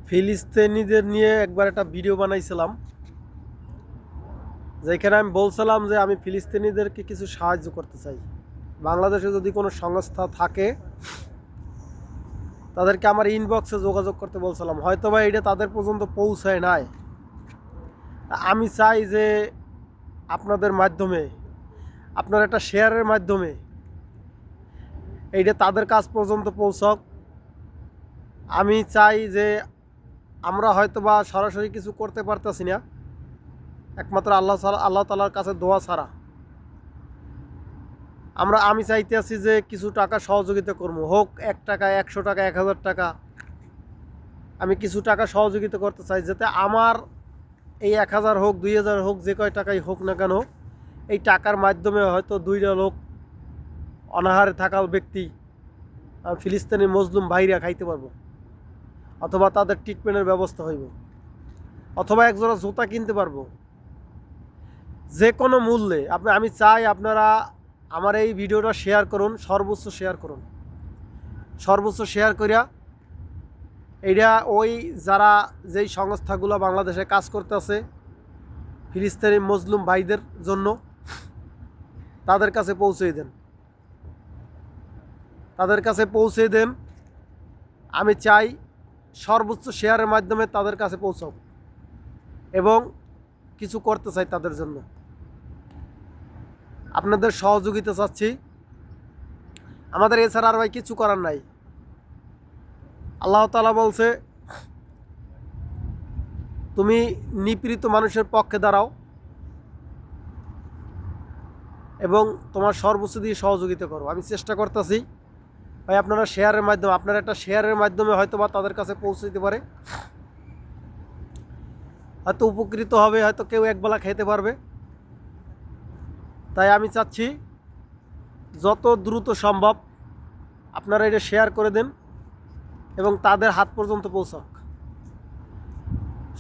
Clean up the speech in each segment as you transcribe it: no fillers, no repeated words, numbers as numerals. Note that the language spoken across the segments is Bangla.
ফিলিস্তিনিদের নিয়ে একবার একটা ভিডিও বানাইছিলাম, যেখানে আমি বলছিলাম যে আমি ফিলিস্তিনিদেরকে কিছু সাহায্য করতে চাই। বাংলাদেশে যদি কোনো সংস্থা থাকে তাদেরকে আমার ইনবক্সে যোগাযোগ করতে বলছিলাম, হয়তো বা এটা তাদের পর্যন্ত পৌঁছায় নাই। আমি চাই যে আপনাদের মাধ্যমে, আপনার একটা শেয়ারের মাধ্যমে এইটা তাদের কাছ পর্যন্ত পৌঁছক। আমি চাই যে আমরা হয়তো বা সরাসরি কিছু করতে পারতেছি না, একমাত্র আল্লাহ তাআলার কাছে দোয়া ছাড়া। আমি চাইতে আছি যে কিছু টাকা সহযোগিতা করবো, হোক 1 টাকা, 100 টাকা, 1000 টাকা। আমি কিছু টাকা সহযোগিতা করতে চাই, যাতে আমার এই 1000 হোক, 2000 হোক, যে কয় টাকাই হোক না কেন, এই টাকার মাধ্যমে হয়তো 2টা লোক, অনাহারে থাকা ব্যক্তি, ফিলিস্তিনি মজলুম ভাইরা খাইতে পারবো, অথবা তাদের ট্রিটমেন্টের ব্যবস্থা হইব, অথবা একজোড়া জুতা কিনতে পারবো, যে কোনো মূল্যে। আমি চাই আপনারা আমার এই ভিডিওটা শেয়ার করুন, সর্বোচ্চ শেয়ার করুন, সর্বোচ্চ শেয়ার করিয়া এইটা ওই যারা যেই সংস্থাগুলো বাংলাদেশে কাজ করতেছে ফিলিস্তিনি মজলুম ভাইদের জন্য, তাদের কাছে পৌঁছে দেন, তাদের কাছে পৌঁছে দেন। আমি চাই সর্বোচ্চ শেয়ারের মাধ্যমে তাদের কাছে পৌঁছাও, এবং কিছু করতে চাই তাদের জন্য। আপনাদের সহযোগিতা চাচ্ছি, আমাদের এছাড়া আর ভাই কিছু করার নাই। আল্লাহ তাআলা বলছে, তুমি নিপীড়িত মানুষের পক্ষে দাঁড়াও এবং তোমার সর্বোচ্চ দিয়ে সহযোগিতা করো। আমি চেষ্টা করতেছি ভাই, আপনারা শেয়ারের মাধ্যমে, আপনার একটা শেয়ারের মাধ্যমে হয়তো বা তাদের কাছে পৌঁছে দিতে পারে, হয়তো উপকৃত হবে, হয়তো কেউ একবেলা খেতে পারবে। তাই আমি চাচ্ছি যত দ্রুত সম্ভব আপনারা এটা শেয়ার করে দেন এবং তাদের হাত পর্যন্ত পৌঁছাক।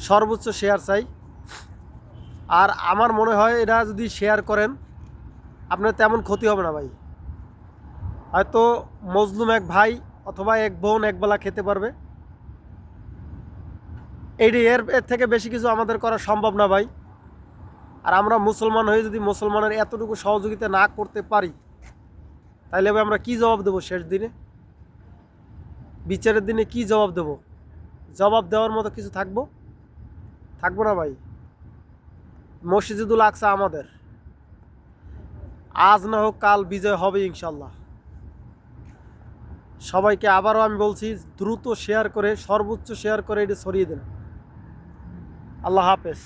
সর্বোচ্চ শেয়ার চাই। আর আমার মনে হয় এটা যদি শেয়ার করেন আপনার তেমন ক্ষতি হবে না ভাই। হয়তো মজলুম এক ভাই অথবা এক বোন একবেলা খেতে পারবে। এর থেকে বেশি কিছু আমাদের করা সম্ভব না ভাই। আর আমরা মুসলমান হয়ে যদি মুসলমানের এতটুকু সহযোগিতা না করতে পারি, তাইলে ভাই আমরা কি জবাব দেবো শেষ দিনে, বিচারের দিনে কি জবাব দেব? জবাব দেওয়ার মতো কিছু থাকবো না ভাই। মসজিদুল আকসা আমাদের, আজ না হোক কাল বিজয় হবে ইনশাল্লাহ। সবাইকে আবারও আমি বলছি, দ্রুত শেয়ার করে, সর্বোচ্চ শেয়ার করে এটা ছড়িয়ে দেন। আল্লাহ হাফেজ।